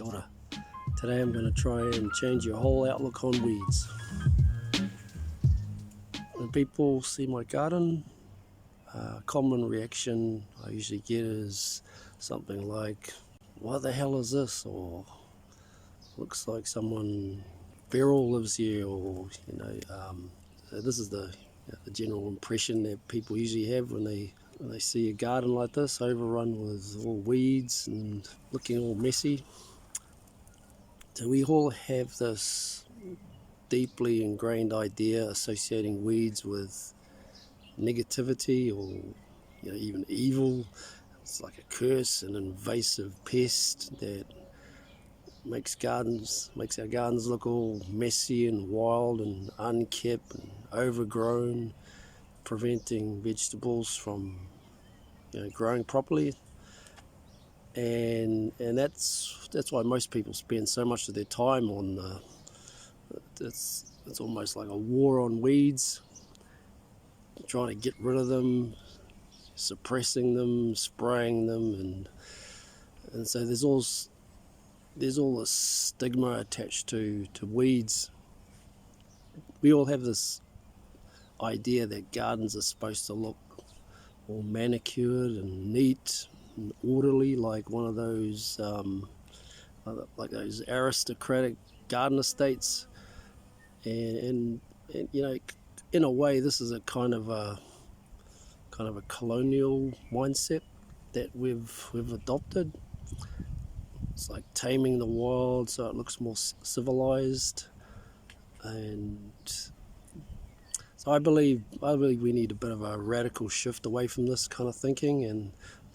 Kia ora. Today I'm going to try and change your whole outlook on weeds. When people see my garden, a common reaction I usually get is something like, what the hell is this? Or looks like someone feral lives here, or so this is the general impression that people usually have when they see a garden like this, overrun with all weeds and looking all messy. So we all have this deeply ingrained idea associating weeds with negativity, or even evil. It's like a curse, an invasive pest that makes our gardens look all messy and wild and unkept and overgrown, preventing vegetables from growing properly. And that's why most people spend so much of their time on it's almost like a war on weeds, trying to get rid of them, suppressing them, spraying them, and so there's all this stigma attached to weeds. We all have this idea that gardens are supposed to look all manicured and neat and orderly, like one of those like those aristocratic garden estates, and in a way this is a kind of a colonial mindset that we've adopted. It's like taming the wild so it looks more civilized, and so I believe we need a bit of a radical shift away from this kind of thinking, and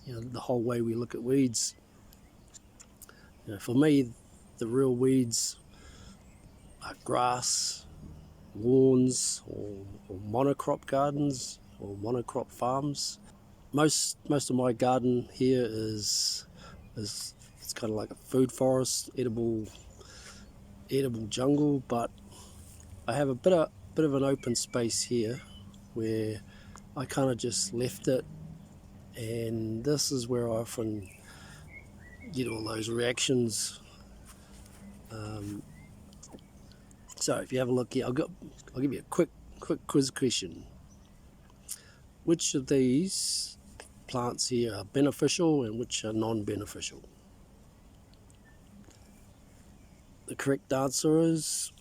the whole way we look at weeds. For me, the real weeds are grass, lawns, or monocrop gardens or monocrop farms. Most of my garden here is it's kind of like a food forest, edible jungle, but I have a bit of an open space here where I kind of just left it, and this is where I often get all those reactions. So if you have a look here, I'll give you a quick quiz question. Which of these plants here are beneficial and which are non-beneficial? The correct answer is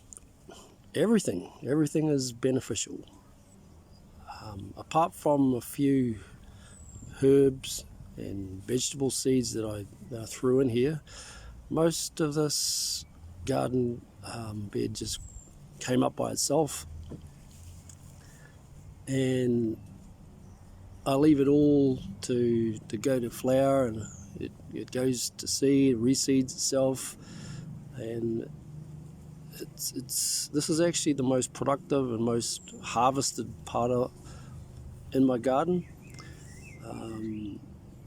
everything. Everything is beneficial. Apart from a few herbs and vegetable seeds that I threw in here, most of this garden bed just came up by itself, and I leave it all to go to flower, and it goes to seed, reseeds itself, and this is actually the most productive and most harvested part in my garden.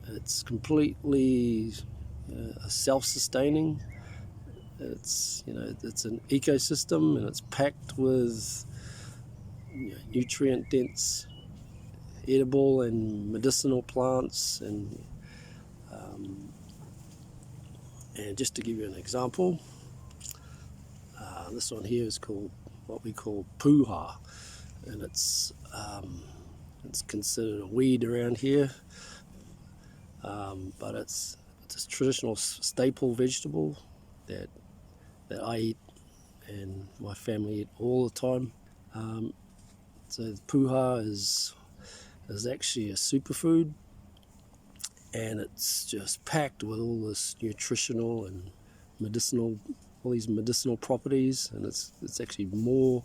It's completely self-sustaining. It's an ecosystem, and it's packed with nutrient-dense, edible and medicinal plants, and just to give you an example, this one here is called what we call puha, and it's considered a weed around here, but it's a traditional staple vegetable that I eat and my family eat all the time. So the puha is actually a superfood, and it's just packed with all this nutritional and all these medicinal properties, and it's actually more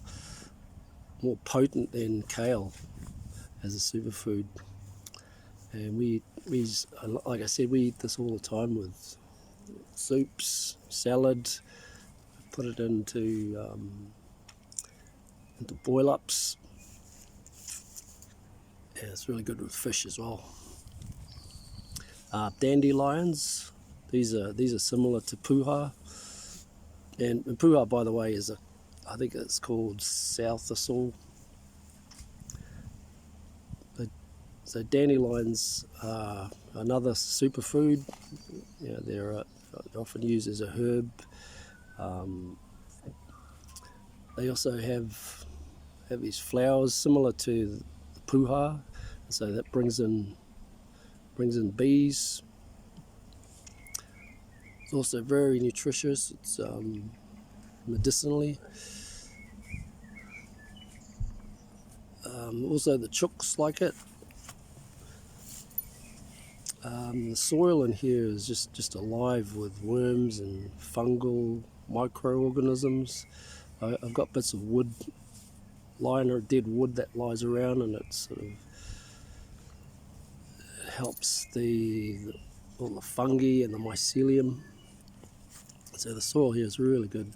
potent than kale as a superfood. And we like I said, we eat this all the time with soups, salad. Put it into boil-ups, and it's really good with fish as well. Dandelions, these are similar to puha, and puha, by the way, I think it's called sow thistle. So dandelions are another superfood. They're often used as a herb. They also have these flowers similar to the puha, so that brings in bees. It's also very nutritious. It's medicinally. Also the chooks like it. The soil in here is just alive with worms and fungal microorganisms. I've got bits of wood, dead wood that lies around, and it sort of helps all the fungi and the mycelium. So the soil here is really good.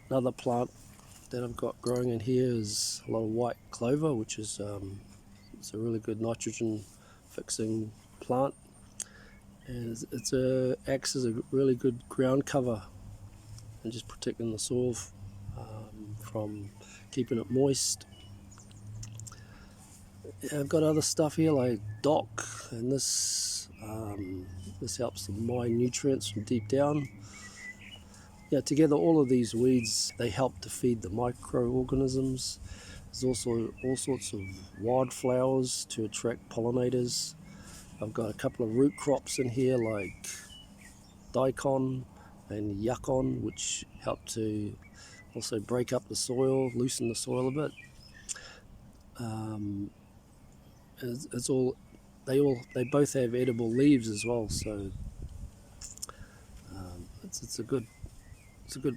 Another plant that I've got growing in here is a lot of white clover, which is it's a really good nitrogen fixing plant, and acts as a really good ground cover and just protecting the soil from keeping it moist. I've got other stuff here like dock, and this helps to mine nutrients from deep down. Together all of these weeds, they help to feed the microorganisms. There's also all sorts of wildflowers to attract pollinators. I've got a couple of root crops in here like daikon and yukon, which help to also break up the soil, loosen the soil a bit. They both have edible leaves as well, so it's a good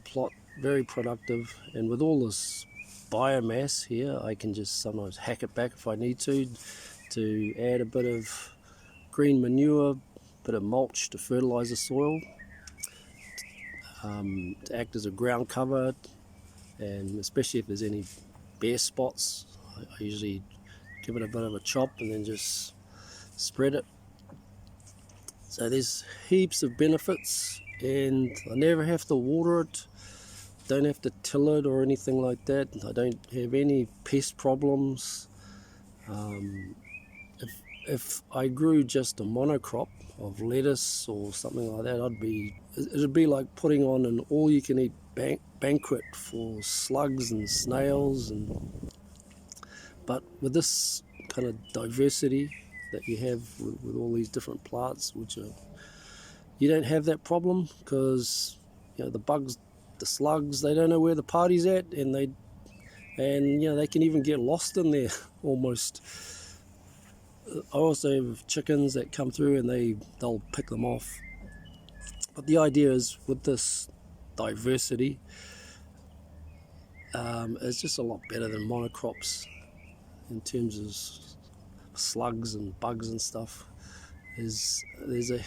plot, very productive. And with all this biomass here, I can just sometimes hack it back if I need to add a bit of green manure, bit of mulch to fertilise the soil, to act as a ground cover, and especially if there's any bare spots, I usually give it a bit of a chop and then just spread it. So there's heaps of benefits, and I never have to water it, don't have to till it or anything like that. I don't have any pest problems. If I grew just a monocrop of lettuce or something like that, it'd be like putting on an all-you-can-eat banquet for slugs and snails. But with this kind of diversity that you have with all these different plants, you don't have that problem, because the bugs, the slugs, they don't know where the party's at, and they can even get lost in there almost. I also have chickens that come through and they'll pick them off. But the idea is, with this diversity, it's just a lot better than monocrops in terms of slugs and bugs and stuff. There's a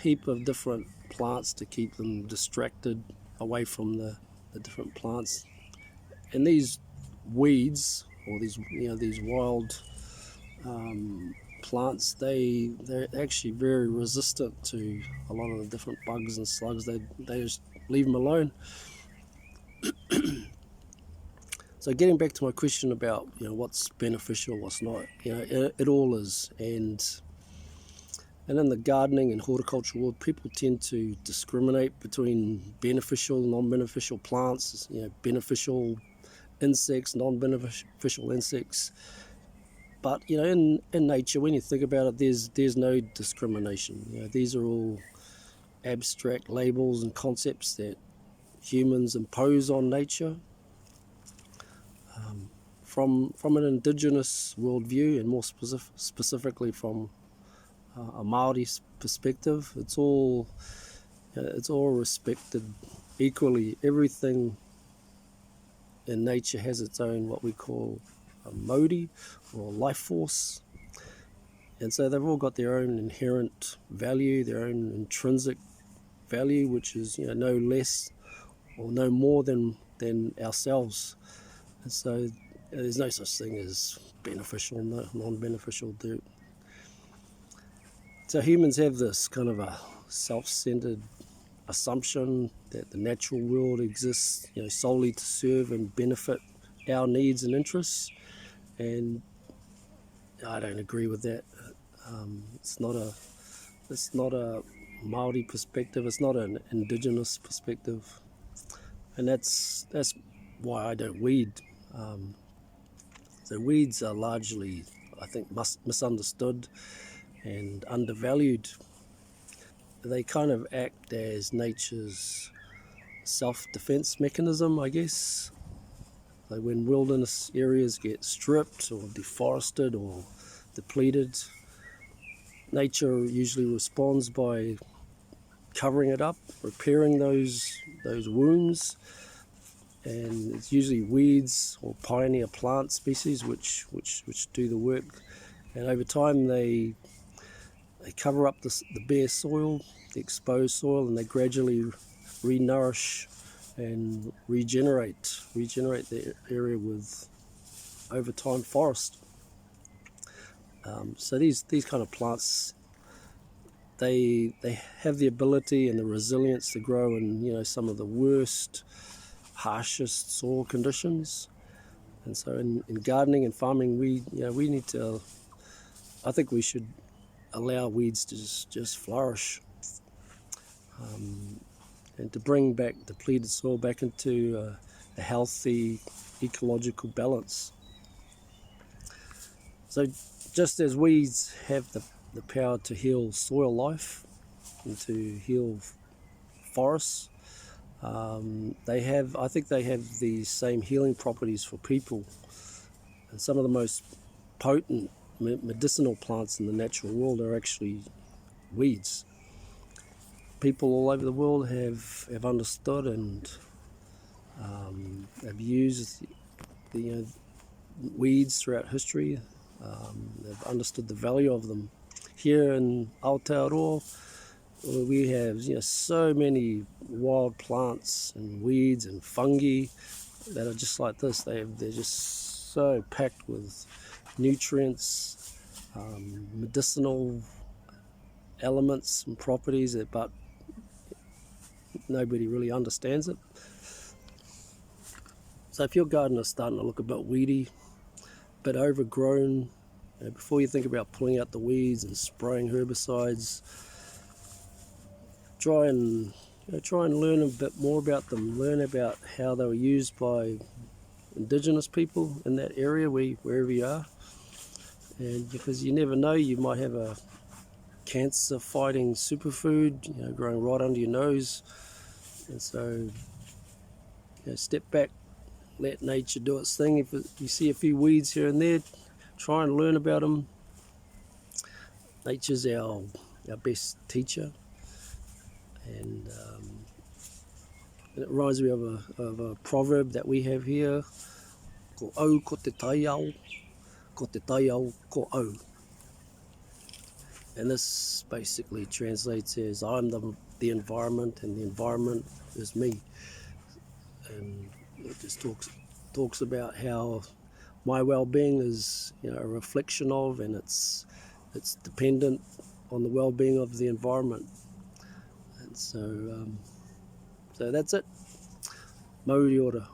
heap of different plants to keep them distracted away from the different plants. And these weeds, or these wild plants, they're actually very resistant to a lot of the different bugs and slugs. They just leave them alone. So getting back to my question about what's beneficial, what's not, it all is. And in the gardening and horticulture world, people tend to discriminate between beneficial, non-beneficial plants, beneficial insects, non-beneficial insects. But in nature, when you think about it, there's no discrimination. These are all abstract labels and concepts that humans impose on nature. From an indigenous worldview, and more specifically from a Maori perspective, it's all respected equally. Everything in nature has its own, what we call a mauri, or life force, and so they've all got their own inherent value, their own intrinsic value, which is no less or no more than ourselves. And so there's no such thing as beneficial, non-beneficial. So humans have this kind of a self-centered assumption that the natural world exists solely to serve and benefit our needs and interests, and I don't agree with that. It's not a Maori perspective. It's not an indigenous perspective, and that's why I don't weed. So weeds are largely, I think, misunderstood and undervalued. They kind of act as nature's self-defense mechanism, I guess. So when wilderness areas get stripped or deforested or depleted, nature usually responds by covering it up, repairing those wounds, and it's usually weeds or pioneer plant species which do the work. And over time they cover up the bare soil, the exposed soil, and they gradually re-nourish and regenerate the area with, over time, forest. So these kind of plants, they have the ability and the resilience to grow in some of the worst, harshest soil conditions. And so in gardening and farming, we need to, I think we should allow weeds to just flourish, and to bring back depleted soil back into a healthy ecological balance. So just as weeds have the power to heal soil life and to heal forests, I think they have the same healing properties for people. And some of the most potent medicinal plants in the natural world are actually weeds. People all over the world have understood and have used the weeds throughout history. They've understood the value of them. Here in Aotearoa, we have so many wild plants and weeds and fungi that are just like this. They're just so packed with nutrients, medicinal elements and properties, but nobody really understands it. So if your garden is starting to look a bit weedy, a bit overgrown, before you think about pulling out the weeds and spraying herbicides, try and learn a bit more about them. Learn about how they were used by indigenous people in that area, wherever you are. And because you never know, you might have a cancer-fighting superfood, growing right under your nose. And so, step back, let nature do its thing. If you see a few weeds here and there, try and learn about them. Nature's our best teacher. And it reminds me of a proverb that we have here, ko au ko te taiao, ko te taiao ko au. And this basically translates as, I'm the environment and the environment is me. And it just talks about how my well-being is a reflection of, and it's dependent on the well-being of the environment. And so that's it. Mauri ora.